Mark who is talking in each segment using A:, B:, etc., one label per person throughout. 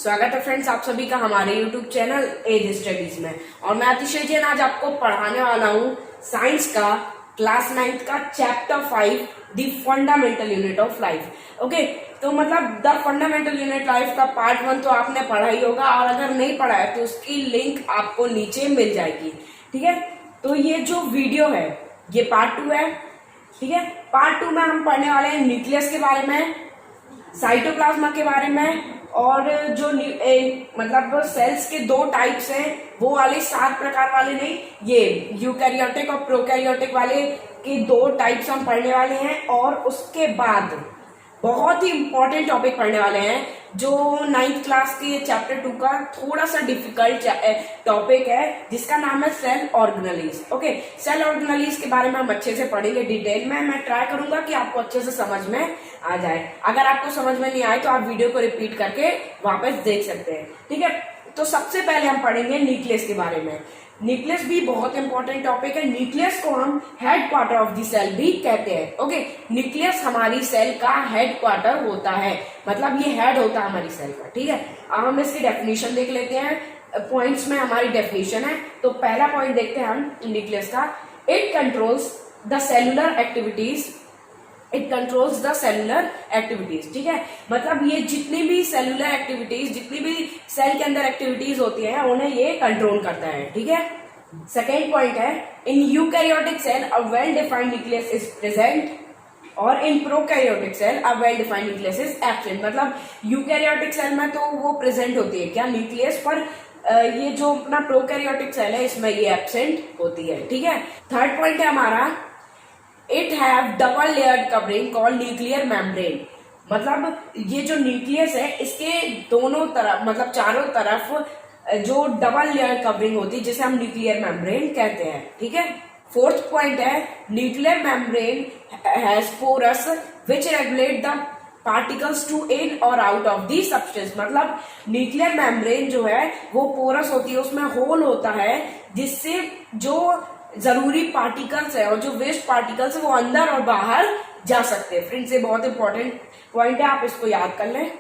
A: स्वागत है फ्रेंड्स आप सभी का हमारे यूट्यूब चैनल एज स्टडीज में। और मैं अतिशय जैन आज आपको पढ़ाने वाला हूँ साइंस का क्लास 9th का chapter 5 the fundamental unit of life. Okay, तो मतलब द फंडामेंटल यूनिट लाइफ का पार्ट 1 तो आपने पढ़ा ही होगा, और अगर नहीं पढ़ा है तो उसकी लिंक आपको नीचे मिल जाएगी। ठीक है, तो ये जो वीडियो है ये पार्ट 2 है। ठीक है, पार्ट 2 में हम पढ़ने वाले हैं न्यूक्लियस के बारे में, साइटोप्लाज्मा के बारे में, और जो मतलब सेल्स के 2 टाइप्स हैं, वो वाले 7 प्रकार वाले नहीं, ये यूकैरियोटिक और प्रोकैरियोटिक वाले के 2 टाइप्स हम पढ़ने वाले हैं। और उसके बाद बहुत ही इंपॉर्टेंट टॉपिक पढ़ने वाले हैं जो 9th क्लास के चैप्टर 2 का थोड़ा सा डिफिकल्ट टॉपिक है, जिसका नाम है cell organelles. Okay, cell organelles के बारे में हम अच्छे से पढ़ेंगे डिटेल में। मैं ट्राई करूंगा कि आपको अच्छे से समझ में आ जाए। अगर आपको समझ में नहीं आए तो आप वीडियो को रिपीट करके वापस देख सकते हैं। ठीक है, तो सबसे पहले हम पढ़ेंगे न्यूक्लियस के बारे में। न्यूक्लियस भी बहुत इंपॉर्टेंट टॉपिक है। न्यूक्लियस को हम headquarter of the cell भी कहते हैं। ओके, न्यूक्लियस हमारी सेल का हेड क्वार्टर होता है, मतलब ये हेड होता है हमारी सेल का। ठीक है, अब हम इसकी डेफिनेशन देख लेते हैं। पॉइंट्स में हमारी डेफिनेशन है, तो पहला पॉइंट देखते हैं हम न्यूक्लियस का। It controls the cellular activities. It controls the cellular activities. ठीक है, मतलब ये जितनी भी सेलुलर एक्टिविटीज, जितनी भी सेल के अंदर एक्टिविटीज होती है, उन्हें ये कंट्रोल करता है। ठीक है, सेकेंड पॉइंट है in eukaryotic cell a well defined nucleus is present, और in prokaryotic cell a well defined nucleus is absent. मतलब यूकैरियोटिक सेल में तो वो प्रेजेंट होती है क्या न्यूक्लियस, पर ये जो अपना प्रोकैरियोटिक सेल है इसमें ये एब्सेंट होती है। ठीक है, थर्ड पॉइंट है हमारा it have double layered covering called nuclear membrane. मतलब ये जो न्यूक्लियस है इसके दोनों तरफ, मतलब चारों तरफ जो डबल लेयर कवरिंग होती है, जिसे हम न्यूक्लियर मेम्ब्रेन कहते हैं। ठीक है, फोर्थ पॉइंट है nuclear membrane has pores which regulate the particles to in और आउट ऑफ दी सब्सटेंस। मतलब न्यूक्लियर मेम्ब्रेन जो है वो पोरस होती है, उसमें होल होता है, जिससे जो जरूरी पार्टिकल्स है और जो वेस्ट पार्टिकल्स है वो अंदर और बाहर जा सकते हैं। फ्रेंड्स, ये बहुत इंपॉर्टेंट पॉइंट है, आप इसको याद कर लें।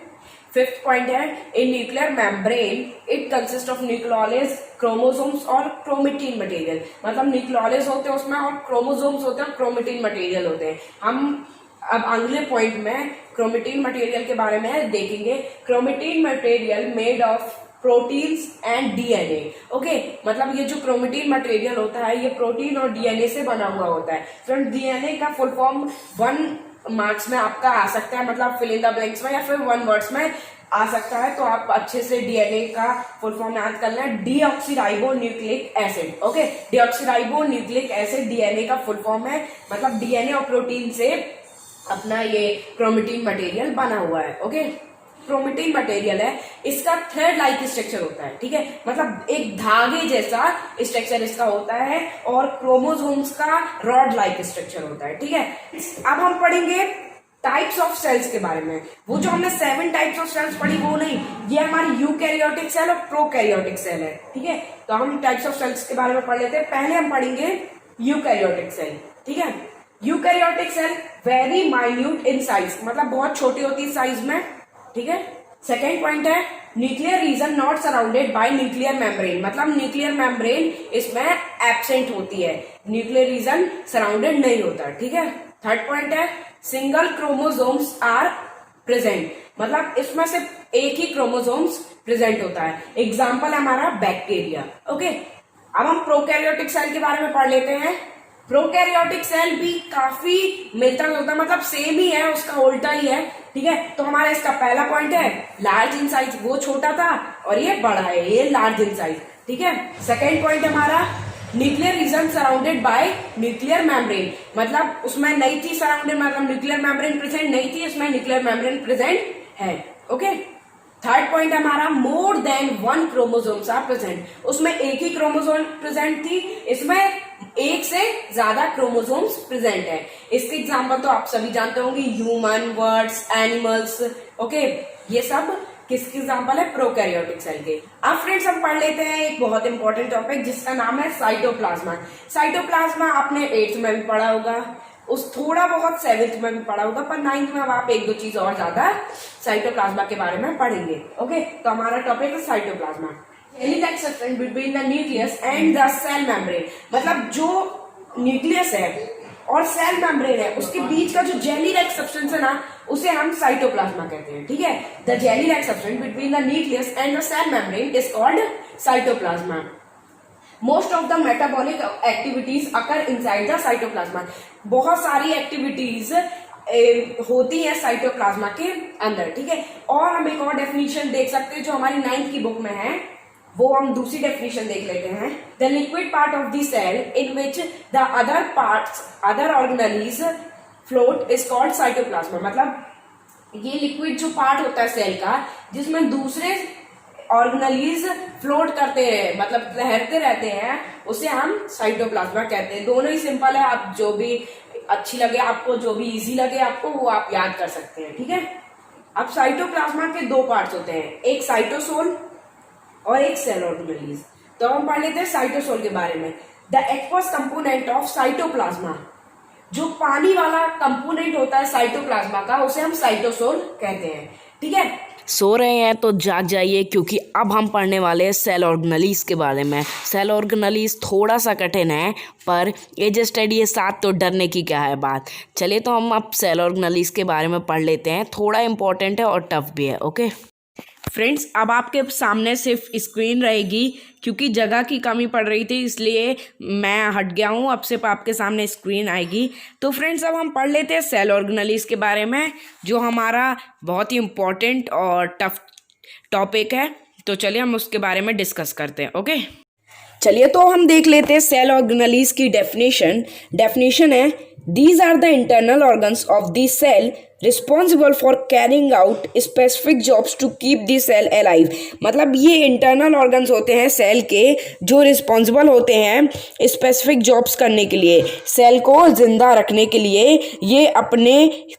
A: फिफ्थ पॉइंट है in nuclear membrane it consist of nucleolus, chromosomes और क्रोमेटिन मटेरियल। मतलब न्यूक्लियोलेज होते हैं उसमें, और क्रोमोसोम्स होते हैं, क्रोमेटिन मटेरियल होते हैं। हम अब अगले पॉइंट में क्रोमेटिन मटेरियल के बारे में देखेंगे। Chromatin material made of proteins and DNA. Okay, मतलब ये जो क्रोमेटिन मटेरियल होता है ये प्रोटीन और डीएनए से बना हुआ होता है। फ्रेंड, डीएनए का फुल फॉर्म 1 मार्क्स में आपका आ सकता है, मतलब फिल इन द ब्लैंक्स में, या फिर 1 वर्ड्स में आ सकता है। तो आप अच्छे से डीएनए का फुल फॉर्म याद कर लें, deoxyribo nucleic acid. Okay, deoxyribo nucleic acid DNA का फुल फॉर्म है। मतलब डीएनए और प्रोटीन से अपना ये क्रोमेटिन मटेरियल बना हुआ है। ओके, क्रोमेटिन मटेरियल है, इसका थ्रेड लाइक स्ट्रक्चर होता है। ठीक है, मतलब एक धागे जैसा स्ट्रक्चर इसका होता है, और क्रोमोसोम्स का रॉड लाइक स्ट्रक्चर होता है। ठीक है, अब हम पढ़ेंगे टाइप्स ऑफ सेल्स के बारे में। वो जो हमने 7 टाइप्स ऑफ सेल्स पढ़ी वो नहीं, ये हमारी यूकैरियोटिक सेल और प्रोकैरियोटिक सेल है। ठीक है, तो हम टाइप्स ऑफ सेल्स के बारे में पढ़ लेते हैं। पहले हम पढ़ेंगे यूकैरियोटिक सेल। ठीक है, eukaryotic cell very minute in size, मतलब बहुत छोटी होती है साइज में। ठीक है, सेकेंड पॉइंट है nuclear region not surrounded by nuclear membrane. मतलब न्यूक्लियर मेम्ब्रेन इसमें एब्सेंट होती है, न्यूक्लियर रीजन सराउंडेड नहीं होता। ठीक है, थर्ड पॉइंट है सिंगल क्रोमोसोम्स आर प्रेजेंट। मतलब इसमें सिर्फ एक ही क्रोमोसोम्स प्रेजेंट होता है। एग्जाम्पल है हमारा बैक्टीरिया। ओके, अब हम प्रोकैरियोटिक सेल के बारे में पढ़ लेते हैं। प्रोकैरियोटिक सेल भी काफी मिलता जुलता, मतलब सेम ही है, उसका उल्टा ही है। ठीक है, तो हमारा इसका पहला पॉइंट है लार्ज इन साइज, वो छोटा था और ये बड़ा है, ये लार्ज इन साइज। ठीक है, सेकेंड पॉइंट हमारा nuclear region surrounded by nuclear membrane. मतलब उसमें नहीं थी सराउंडेड, मतलब न्यूक्लियर मेम्ब्रेन प्रेजेंट नहीं थी, इसमें न्यूक्लियर मेम्ब्रेन प्रेजेंट है। ओके, थर्ड पॉइंट हमारा more than 1 chromosomes are present. उसमें एक ही क्रोमोसोम प्रेजेंट थी, इसमें एक से ज्यादा क्रोमोसोम्स प्रेजेंट है। इसके एग्जाम्पल तो आप सभी जानते होंगे, ह्यूमन, बर्ड्स, एनिमल्स। ओके, ये सब किसके एग्जाम्पल है? प्रोकैरियोटिक सेल के। अब फ्रेंड्स हम पढ़ लेते हैं एक बहुत इंपॉर्टेंट टॉपिक जिसका नाम है साइटोप्लाज्मा। साइटोप्लाज्मा आपने 8th में भी पढ़ा होगा, उस थोड़ा बहुत 7th में भी पढ़ा होगा, पर 9th में अब आप एक दो चीज और ज्यादा साइटोप्लाज्मा के बारे में पढ़ेंगे। ओके, तो हमारा टॉपिक है cytoplasm. Jelly like substance between the nucleus and the cell membrane, मतलब जो न्यूक्लियस है और सेल मेम्ब्रेन है उसके बीच का जो जेली लाइक सब्सटेंस है ना, उसे हम साइटोप्लाज्मा कहते हैं। ठीक है, the jelly like substance between the nucleus and the cell membrane is called cytoplasm. Most of the metabolic activities occur inside the cytoplasm, बहुत सारी एक्टिविटीज होती है साइटोप्लाज्मा के अंदर। ठीक है, और हम एक और डेफिनेशन देख सकते हैं जो हमारी 9th की बुक में है, वो हम दूसरी डेफिनेशन देख लेते हैं। The liquid part of the cell in which the other parts other organelles float is called cytoplasm, मतलब ये लिक्विड जो पार्ट होता है सेल का जिसमें दूसरे ऑर्गेनेलीज फ्लोट करते हैं, मतलब तैरते रहते हैं, उसे हम साइटोप्लाज्मा कहते हैं। दोनों ही सिंपल है, आप जो भी अच्छी लगे आपको, जो भी इजी लगे आपको, वो आप याद कर सकते हैं। ठीक है, अब साइटोप्लाज्मा के दो पार्ट्स होते हैं, एक साइटोसोल और एक सेल ऑर्गेनेलीज। तो हम पढ़ लेते हैं साइटोसोल के बारे में। The aqueous component of cytoplasm, जो पानी वाला कंपोनेंट होता है साइटोप्लाज्मा का, उसे हम साइटोसोल कहते हैं। ठीक है,
B: सो रहे हैं तो जाग जाइए, क्योंकि अब हम पढ़ने वाले हैं सेल ऑर्गेनेलीज के बारे में। सेल ऑर्गेनेलीज थोड़ा सा कठिन है, पर एज स्टडी के साथ तो डरने की क्या है बात। चलिए तो हम अब सेल ऑर्गेनेलीज के बारे में पढ़ लेते हैं। थोड़ा इंपॉर्टेंट है और टफ भी है। ओके फ्रेंड्स, अब आपके सामने सिर्फ स्क्रीन रहेगी, क्योंकि जगह की कमी पड़ रही थी इसलिए मैं हट गया हूँ। अब सिर्फ आपके सामने स्क्रीन आएगी। तो फ्रेंड्स, अब हम पढ़ लेते हैं सेल ऑर्गेनेलीज के बारे में, जो हमारा बहुत ही इम्पोर्टेंट और टफ टॉपिक है। तो चलिए हम उसके बारे में डिस्कस करते हैं। ओके, चलिए तो हम देख लेते हैं सेल ऑर्गेनेलीज की डेफिनेशन है, these are the internal organs of the cell responsible for carrying out specific jobs to keep the cell alive, मतलब ये इंटरनल ऑर्गन्स होते हैं सेल के, जो रिस्पॉन्सिबल होते हैं स्पेसिफिक जॉब्स करने के लिए, सेल को जिंदा रखने के लिए ये अपने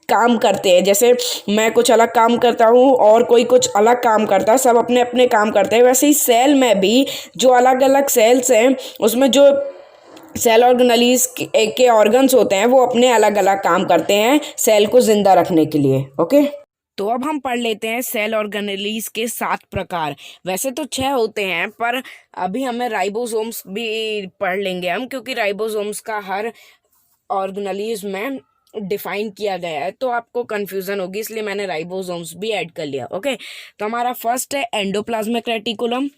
B: काम करते हैं। जैसे मैं कुछ अलग काम करता हूँ और कोई कुछ अलग काम करता है, सब अपने अपने काम करते हैं। वैसे ही सेल में भी जो अलग अलग सेल्स हैं, उसमें जो सेल ऑर्गेनेलीज के ऑर्गन्स होते हैं, वो अपने अलग अलग काम करते हैं सेल को जिंदा रखने के लिए। ओके, तो अब हम पढ़ लेते हैं सेल ऑर्गेनेलीज के 7 प्रकार। वैसे तो 6 होते हैं, पर अभी हमें राइबोसोम्स भी पढ़ लेंगे हम, क्योंकि राइबोसोम्स का हर ऑर्गेनेलीज में डिफाइन किया गया है, तो आपको कंफ्यूजन होगी, इसलिए मैंने राइबोसोम्स भी ऐड कर लिया। ओके, तो हमारा फर्स्ट है एंडोप्लाज्मिक रेटिकुलम,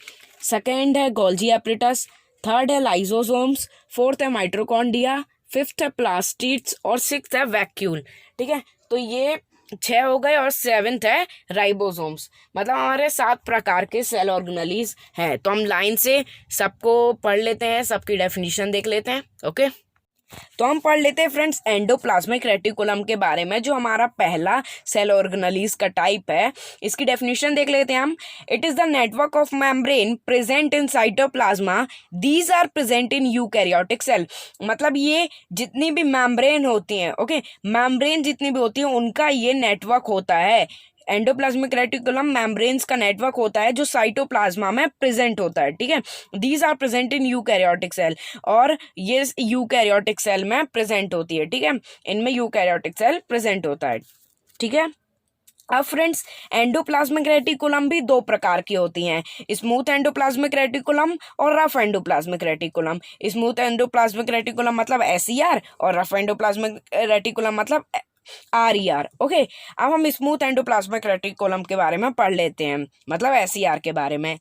B: सेकेंड है गोल्जी एपरेटस, थर्ड है लाइसोसोम्स, फोर्थ है माइटोकॉन्ड्रिया, फिफ्थ है प्लास्टिड्स और सिक्स्थ है वैक्यूल। ठीक है, तो ये 6 हो गए और 7th है राइबोसोम्स। मतलब हमारे 7 प्रकार के सेल ऑर्गेनेलीज हैं। तो हम लाइन से सबको पढ़ लेते हैं, सबकी डेफिनेशन देख लेते हैं। ओके, तो हम पढ़ लेते हैं फ्रेंड्स एंडोप्लाज्मिक रेटिकुलम के बारे में, जो हमारा पहला सेल ऑर्गेनेलीज का टाइप है। इसकी डेफिनेशन देख लेते हैं हम। It is the network of membrane present in cytoplasm, these are present in eukaryotic cell, मतलब ये जितनी भी मेम्ब्रेन होती हैं, ओके, मेम्ब्रेन जितनी भी होती हैं उनका ये नेटवर्क होता है। एंडोप्लाज्मिक रेटिकुलम मेम्ब्रेन्स का नेटवर्क होता है जो साइटोप्लाज्मा में प्रेजेंट होता है। ठीक है, these are present in eukaryotic cell, और ये यूकैरियोटिक सेल में प्रेजेंट होती है। ठीक है, इनमें यूकैरियोटिक सेल प्रेजेंट होता है। ठीक है, अब फ्रेंड्स एंडोप्लाज्मिक रेटिकुलम भी 2 प्रकार की होती हैं, स्मूथ एंडोप्लाज्मिक रेटिकुलम और rough endoplasmic reticulum. Smooth endoplasmic reticulum मतलब SER और रफ एंडोप्लाज्मिक रेटिकुलम मतलब RER। ओके, अब हम स्मूथ एंडोप्लाज्मिक रेटिकुलम के बारे में पढ़ लेते हैं, मतलब SER के बारे में।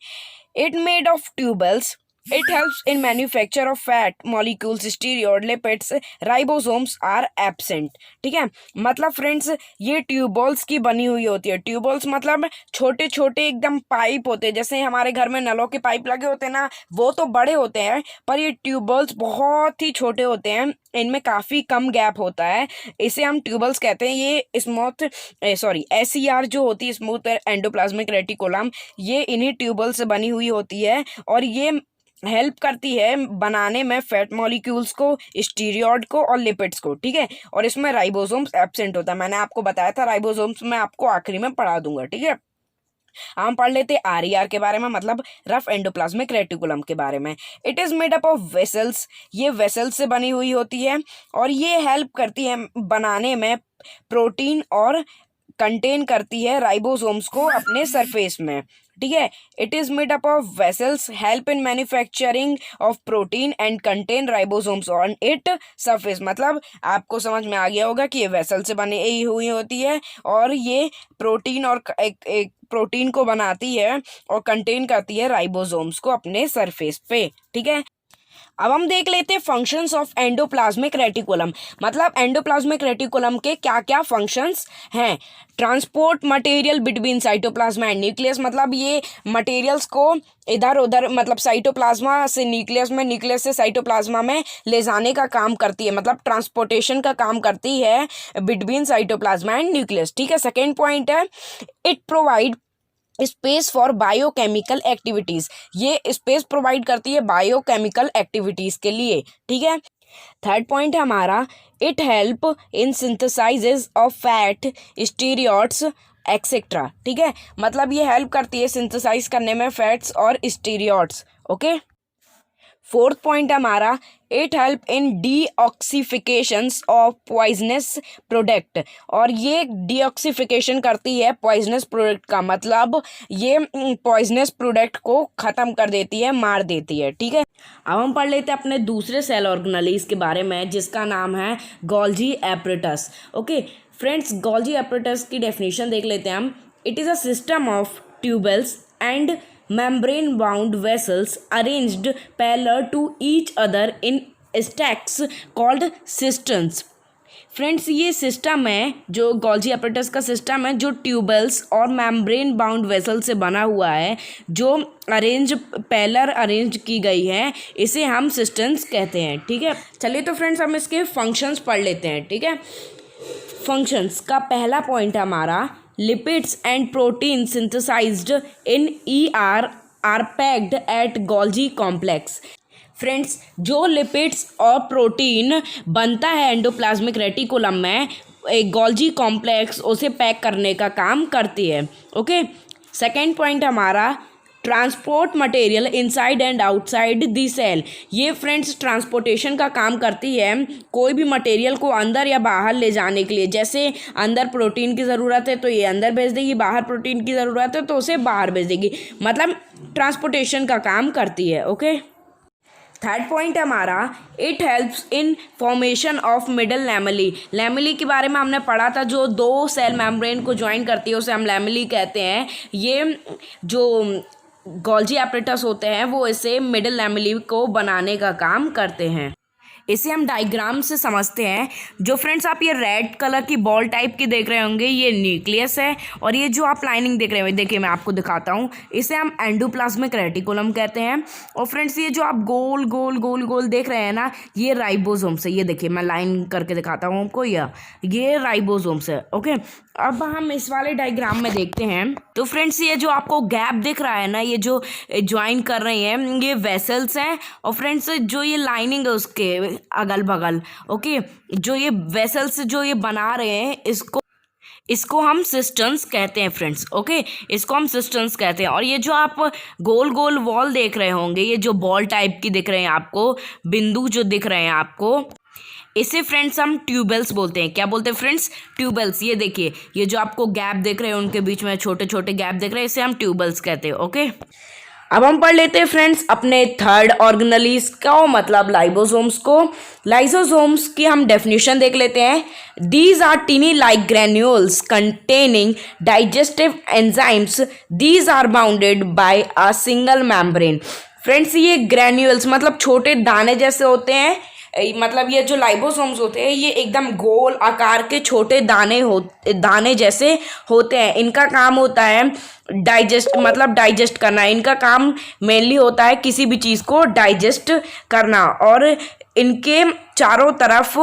B: It made of tubules, it helps in manufacture of fat molecules, steroid, lipids, ribosomes are absent। ठीक है, मतलब फ्रेंड्स ये ट्यूबल्स की बनी हुई होती है। ट्यूबल्स मतलब छोटे छोटे एकदम पाइप होते हैं, जैसे हमारे घर में नलों के पाइप लगे होते हैं ना, वो तो बड़े होते हैं, पर ये ट्यूबल्स बहुत ही छोटे होते हैं, इनमें काफ़ी कम गैप होता है, इसे हम ट्यूबल्स कहते हैं। ये SER जो होती है, स्मूथ एंडोप्लाज्मिक रेटिकुलम, ये इन्हीं ट्यूबल्स से बनी हुई होती है, और ये हेल्प करती है बनाने में फैट मॉलिक्यूल्स को, स्टीरियोड को और लिपिड्स को। ठीक है, और इसमें राइबोसोम्स एब्सेंट होता है। मैंने आपको बताया था राइबोसोम्स मैं आपको आखिरी में पढ़ा दूंगा। ठीक है,
A: हम पढ़ लेते हैं आरईआर के बारे में, मतलब रफ एंडोप्लाज्मिक रेटिकुलम के बारे में। It is made up of vessels, ये वेसल्स से बनी हुई होती है और ये हेल्प करती है बनाने में प्रोटीन और कंटेन करती है राइबोसोम्स को अपने सरफेस में, ठीक है। It is made up of vessels, help in manufacturing of protein and contain ribosomes on it surface. मतलब आपको समझ में आ गया होगा कि ये वेसल से बनी हुई होती है और ये प्रोटीन और एक प्रोटीन को बनाती है और कंटेन करती है राइबोसोम्स को अपने सरफेस पे, ठीक है। अब हम देख लेते हैं फंक्शंस ऑफ एंडोप्लाज्मिक रेटिकुलम, मतलब एंडोप्लाज्मिक रेटिकुलम के क्या क्या फंक्शंस हैं। Transport material between cytoplasm and nucleus, मतलब ये मटेरियल्स को इधर उधर, मतलब साइटोप्लाज्मा से न्यूक्लियस में, न्यूक्लियस से साइटोप्लाज्मा में ले जाने का काम करती है, मतलब ट्रांसपोर्टेशन का काम करती है बिटवीन साइटोप्लाज्मा एंड न्यूक्लियस, ठीक है। सेकेंड पॉइंट है it provide space for biochemical activities, ये स्पेस प्रोवाइड करती है बायोकेमिकल एक्टिविटीज़ के लिए, ठीक है। थर्ड पॉइंट है हमारा it help in synthesises of fat, steroids etcetera, ठीक है। मतलब ये हेल्प करती है सिंथेसाइज करने में फैट्स और स्टीरियोट्स, ओके। फोर्थ पॉइंट हमारा it help in detoxifications of poisonous product, और ये डीऑक्सीफिकेशन करती है पॉइजनस प्रोडक्ट का, मतलब ये पॉइजनस प्रोडक्ट को ख़त्म कर देती है, मार देती है, ठीक है। अब हम पढ़ लेते हैं अपने दूसरे सेल ऑर्गेनेलिस के बारे में जिसका नाम है Golgi apparatus, okay friends. Golgi apparatus की डेफिनेशन देख लेते हैं हम। It is a system of tubules and membrane bound vessels arranged parallel to each other in stacks called cisterns। Friends ये सिस्टम है जो गोल्जी एपरेटस का सिस्टम है जो ट्यूबल्स और मेम्ब्रेन बाउंड वेसल से बना हुआ है, जो पैरेलल अरेंज की गई है, इसे हम सिस्टन्स कहते हैं, ठीक है। चलिए तो फ्रेंड्स हम इसके फंक्शंस पढ़ लेते हैं, ठीक है। फंक्शंस का पहला पॉइंट हमारा lipids and proteins synthesized in ER are packed at Golgi complex। Friends जो लिपिड्स और प्रोटीन बनता है एंडोप्लाज्मिक रेटिकुलम में, एक गोल्जी कॉम्प्लेक्स उसे पैक करने का काम करती है, ओके। सेकेंड पॉइंट हमारा transport material inside and outside the cell, ये फ्रेंड्स ट्रांसपोर्टेशन का काम करती है कोई भी मटेरियल को अंदर या बाहर ले जाने के लिए। जैसे अंदर प्रोटीन की ज़रूरत है तो ये अंदर भेज देगी, बाहर प्रोटीन की ज़रूरत है तो उसे बाहर भेज देगी, मतलब ट्रांसपोर्टेशन का काम करती है, ओके। थर्ड पॉइंट हमारा it helps in formation of middle lamellae. Lamellae के बारे में हमने पढ़ा था, जो दो सेल मेम्ब्रेन को ज्वाइन करती है उसे हम लैमेली कहते हैं। ये जो गोल्जी एपरेटस होते हैं वो इसे मिडल लैमेली को बनाने का काम करते हैं। इसे हम डायग्राम से समझते हैं। जो फ्रेंड्स आप ये रेड कलर की बॉल टाइप की देख रहे होंगे ये न्यूक्लियस है, और ये जो आप लाइनिंग देख रहे होंगे, देखिए मैं आपको दिखाता हूँ, इसे हम एंडोप्लाज्मिक रेटिकुलम कहते हैं। और फ्रेंड्स ये जो आप गोल गोल गोल गोल देख रहे हैं ना, ये राइबोसोम्स है। ये देखिए मैं लाइन करके दिखाता हूँ आपको, ये राइबोसोम्स है, ओके। अब हम इस वाले डायग्राम में देखते हैं तो फ्रेंड्स ये जो आपको गैप दिख रहा है ना, ये जो ज्वाइन कर रही हैं ये वेसल्स हैं, और फ्रेंड्स जो ये लाइनिंग है उसके अगल बगल, ओके, जो ये वेसल्स जो ये बना रहे हैं इसको हम सिस्टन्स कहते हैं फ्रेंड्स, ओके, इसको हम सिस्टन्स कहते हैं। और ये जो आप गोल गोल वॉल देख रहे होंगे, ये जो बॉल टाइप की दिख रहे हैं आपको, बिंदु जो दिख रहे हैं आपको, इसे फ्रेंड्स हम ट्यूबल्स बोलते हैं। क्या बोलते हैं फ्रेंड्स? ट्यूबल्स। ये देखिए ये जो आपको गैप दिख रहे हैं उनके बीच में छोटे छोटे गैप दिख रहे हैं, इसे हम ट्यूबल्स कहते हैं, ओके। अब हम पढ़ लेते हैं फ्रेंड्स अपने थर्ड ऑर्गेनेलिस का, मतलब लाइबोसोम्स को। लाइसोसोम्स की हम डेफिनेशन देख लेते हैं। These are tiny like granules containing digestive enzymes, these are bounded by a single membrane. Friends ये ग्रेन्यूल्स मतलब छोटे दाने जैसे होते हैं, मतलब ये जो लाइबोसोम्स होते हैं ये एकदम गोल आकार के छोटे दाने जैसे होते हैं। इनका काम होता है डाइजेस्ट करना। इनका काम मेनली होता है किसी भी चीज़ को डाइजेस्ट करना, और इनके चारों तरफ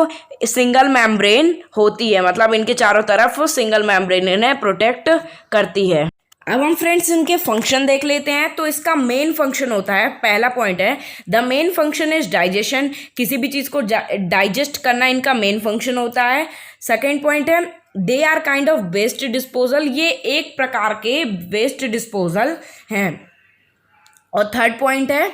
A: सिंगल मेम्ब्रेन होती है, मतलब इनके चारों तरफ सिंगल मेम्ब्रेन इन्हें प्रोटेक्ट करती है। अब हम फ्रेंड्स इनके फंक्शन देख लेते हैं। तो इसका मेन फंक्शन होता है, पहला पॉइंट है the main function is digestion, किसी भी चीज़ को डाइजेस्ट करना इनका मेन फंक्शन होता है। सेकेंड पॉइंट है they are kind of waste disposal, ये एक प्रकार के वेस्ट डिस्पोजल हैं। और थर्ड पॉइंट है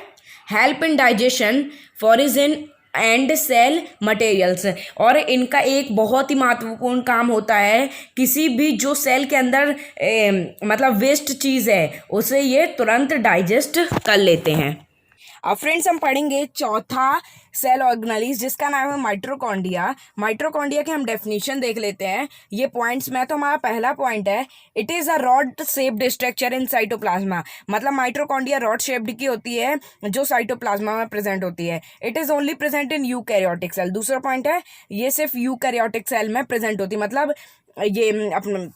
A: help in digestion foreign and cell materials, और इनका एक बहुत ही महत्वपूर्ण काम होता है, किसी भी जो सेल के अंदर मतलब वेस्ट चीज़ है उसे ये तुरंत डाइजेस्ट कर लेते हैं। अब फ्रेंड्स हम पढ़ेंगे चौथा सेल ऑर्गेनेलिस जिसका नाम है माइटोकॉन्ड्रिया। माइटोकॉन्ड्रिया की हम डेफिनेशन देख लेते हैं, ये पॉइंट्स में। तो हमारा पहला पॉइंट है it is a rod shaped structure in cytoplasm, मतलब माइटोकॉन्ड्रिया रॉड शेप्ड की होती है जो साइटोप्लाज्मा में प्रेजेंट होती है। It is only present in eukaryotic cell. दूसरा पॉइंट है ये सिर्फ यूकैरियोटिक सेल में प्रेजेंट होती है, मतलब ये अपने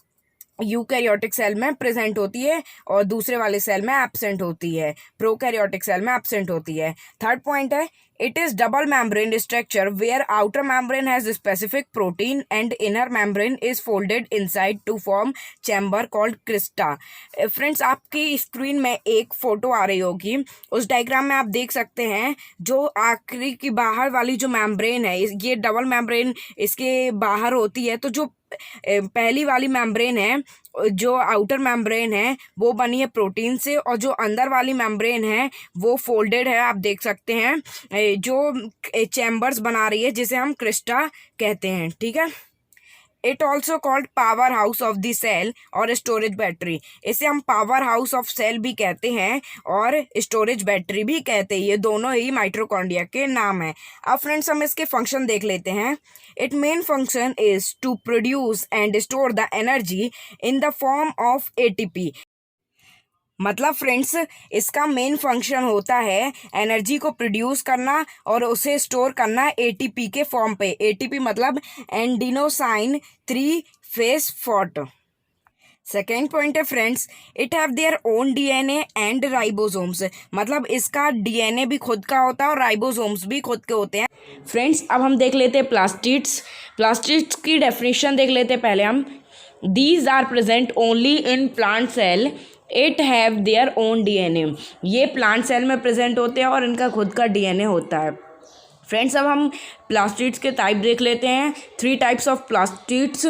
A: यूकैरियोटिक सेल में प्रेजेंट होती है और दूसरे वाले सेल में एब्सेंट होती है, प्रोकैरियोटिक सेल में एब्सेंट होती है। थर्ड पॉइंट है it is double membrane structure where outer membrane has specific protein and inner membrane is folded inside to form chamber called crista. Friends आपकी स्क्रीन में एक फोटो आ रही होगी, उस डायग्राम में आप देख सकते हैं जो आखिरी की बाहर वाली जो मेम्ब्रेन है, ये डबल मेम्ब्रेन इसके बाहर होती है। तो जो पहली वाली मेम्ब्रेन है, जो आउटर मेम्ब्रेन है वो बनी है प्रोटीन से, और जो अंदर वाली मेम्ब्रेन है वो फोल्डेड है, आप देख सकते हैं, जो चैम्बर्स बना रही है जिसे हम क्रिस्टा कहते हैं। ठीक है, it also called powerhouse of the cell और स्टोरेज बैटरी। इसे हम पावर हाउस ऑफ सेल भी कहते हैं और स्टोरेज बैटरी भी कहते हैं, ये दोनों ही माइटोकॉन्ड्रिया के नाम है। अब फ्रेंड्स हम इसके फंक्शन देख लेते हैं। It main function is to produce and store the energy in the form of ATP, मतलब फ्रेंड्स इसका मेन फंक्शन होता है एनर्जी को प्रोड्यूस करना और उसे स्टोर करना एटीपी के फॉर्म पे। एटीपी मतलब एंडिनोसाइन 3 फेसफॉट। सेकेंड पॉइंट है friends it have their own DNA and ribosomes, मतलब इसका डीएनए भी खुद का होता है और राइबोसोम्स भी खुद के होते हैं। फ्रेंड्स अब हम देख लेते हैं प्लास्टिड्स। प्लास्टिड्स की डेफिनेशन देख लेते हैं पहले हम। These are present only in plant cell, it have their own DNA. ये प्लांट सेल में प्रेजेंट होते हैं और इनका खुद का डीएनए होता है। फ्रेंड्स अब हम प्लास्टिड्स के टाइप देख लेते हैं। 3 टाइप्स ऑफ प्लास्टिड्स,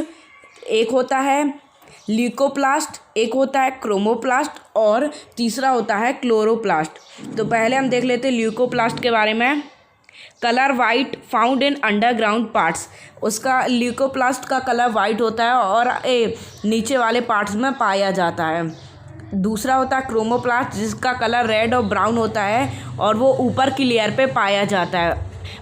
A: एक होता है ल्यूकोप्लास्ट, एक होता है क्रोमोप्लास्ट और तीसरा होता है क्लोरोप्लास्ट। तो पहले हम देख लेते हैं ल्यूकोप्लास्ट के बारे में। Colour white found in underground parts, उसका ल्यूकोप्लास्ट का कलर वाइट होता है और नीचे वाले पार्ट्स में पाया जाता है। दूसरा होता है क्रोमोप्लास्ट जिसका कलर रेड और ब्राउन होता है और वो ऊपर की लेयर पे पाया जाता है,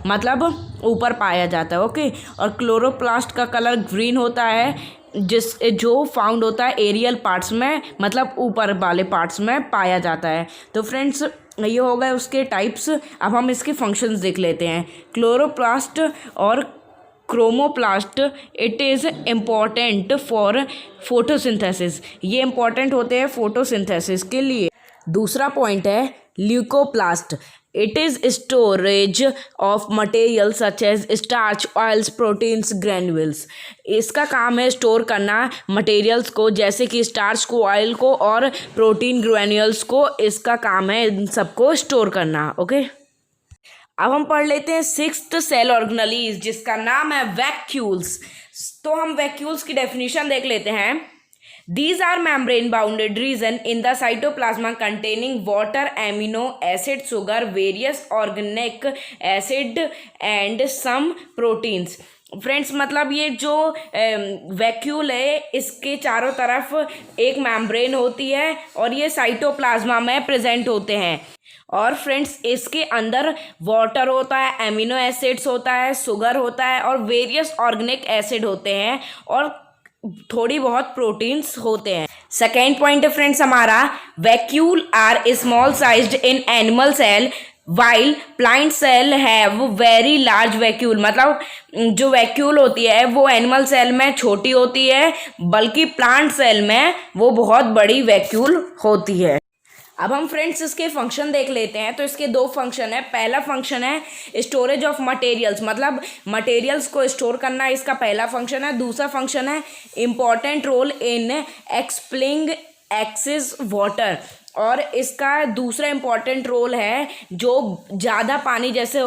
A: मतलब ऊपर पाया जाता है। ओके, और क्लोरोप्लास्ट का कलर ग्रीन होता है जो फाउंड होता है एरियल पार्ट्स में, मतलब ऊपर वाले पार्ट्स में पाया जाता है। तो फ्रेंड्स ये हो गए उसके टाइप्स। अब हम इसके फंक्शंस देख लेते हैं। क्लोरोप्लास्ट और chromoplast it is important for photosynthesis, ये इम्पॉर्टेंट होते हैं फोटोसिंथेसिस के लिए। दूसरा पॉइंट है leucoplast, it is storage of material such as starch, oils, proteins, granules. इसका काम है स्टोर करना मटेरियल्स को, जैसे कि स्टार्च को, ऑयल को और प्रोटीन ग्रैन्यूल्स को। इसका काम है इन सबको स्टोर करना। ओके, अब हम पढ़ लेते हैं 6th सेल ऑर्गेनेलिस जिसका नाम है वैक्यूल्स। तो हम वैक्यूल्स की डेफिनेशन देख लेते हैं। These are membrane bounded region in the cytoplasm containing water, amino acid, sugar, various organic acid and some proteins। Friends मतलब ये जो वैक्यूल है इसके चारों तरफ एक मेम्ब्रेन होती है और ये साइटोप्लाज्मा में प्रेजेंट होते हैं। और फ्रेंड्स इसके अंदर वाटर होता है, एमिनो एसिड्स होता है, शुगर होता है और वेरियस ऑर्गेनिक एसिड होते हैं और थोड़ी बहुत प्रोटीन्स होते हैं। सेकेंड पॉइंट है फ्रेंड्स हमारा, vacuole are small sized in animal cell while plant cell have very large vacuole, मतलब जो वैक्यूल होती है वो एनिमल सेल में छोटी होती है बल्कि प्लांट सेल में वो बहुत बड़ी वैक्यूल होती है। अब हम फ्रेंड्स इसके फंक्शन देख लेते हैं। तो इसके 2 फंक्शन है। पहला फंक्शन है स्टोरेज ऑफ मटेरियल्स, मतलब मटेरियल्स को स्टोर करना इसका पहला फंक्शन है। दूसरा फंक्शन है important role in expelling excess water, और इसका दूसरा इम्पॉर्टेंट रोल है जो ज़्यादा पानी जैसे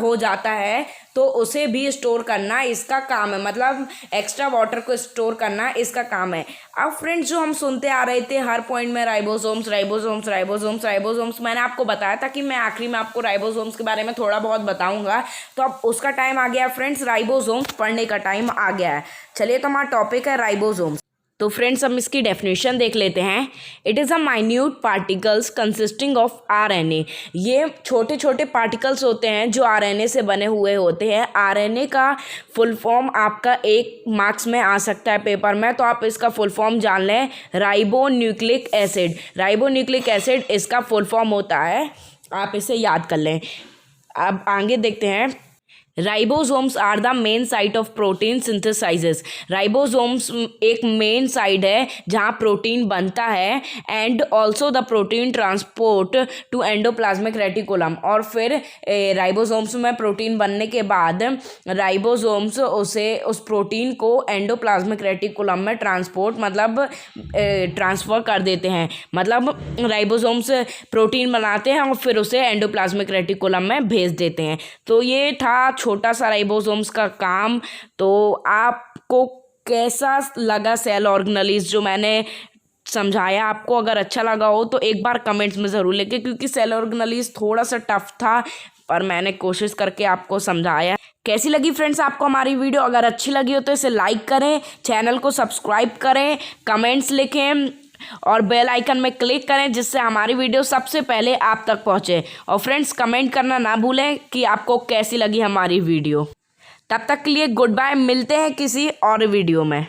A: हो जाता है तो उसे भी स्टोर करना इसका काम है, मतलब एक्स्ट्रा वाटर को स्टोर करना इसका काम है। अब फ्रेंड्स जो हम सुनते आ रहे थे हर पॉइंट में राइबोसोम्स राइबोसोम्स राइबोसोम्स राइबोसोम्स, मैंने आपको बताया था कि मैं आखिरी में आपको राइबोसोम्स के बारे में थोड़ा बहुत बताऊंगा। तो अब उसका टाइम आ गया फ्रेंड्स, राइबोसोम्स पढ़ने का टाइम आ गया है। चलिए तो हमारा टॉपिक है राइबोसोम्स। तो फ्रेंड्स हम इसकी डेफिनेशन देख लेते हैं। It is a minute particles consisting of RNA. ये छोटे छोटे पार्टिकल्स होते हैं जो आरएनए से बने हुए होते हैं। आरएनए का फुल फॉर्म आपका 1 मार्क्स में आ सकता है पेपर में, तो आप इसका फुल फॉर्म जान लें, ribo nucleic acid. Ribo nucleic acid इसका फुल फॉर्म होता है, आप इसे याद कर लें। अब आगे देखते हैं। Ribosomes are the main site of protein synthesises. Ribosomes एक मेन साइट है जहाँ प्रोटीन बनता है, and also the protein transport to endoplasmic reticulum. और फिर राइबोसोम्स में प्रोटीन बनने के बाद राइबोसोम्स उस प्रोटीन को एंडोप्लाज्मिक रेटिकुलम में ट्रांसफ़र कर देते हैं। मतलब राइबोसोम्स प्रोटीन बनाते हैं और फिर उसे एंडोप्लाज्मिक रेटिकुलम में भेज देते हैं। तो ये था छोटा सा राइबोसोम्स का काम। तो आपको कैसा लगा सेल ऑर्गेनेलिज जो मैंने समझाया? आपको अगर अच्छा लगा हो तो एक बार कमेंट्स में ज़रूर लिखें, क्योंकि सेल ऑर्गेनेलिज थोड़ा सा टफ था, पर मैंने कोशिश करके आपको समझाया। कैसी लगी फ्रेंड्स आपको हमारी वीडियो? अगर अच्छी लगी हो तो इसे लाइक करें, चैनल को सब्सक्राइब करें, कमेंट्स लिखें और बेल आइकन में क्लिक करें, जिससे हमारी वीडियो सबसे पहले आप तक पहुंचे। और फ्रेंड्स कमेंट करना ना भूलें कि आपको कैसी लगी हमारी वीडियो। तब तक के लिए गुड बाय, मिलते हैं किसी और वीडियो में।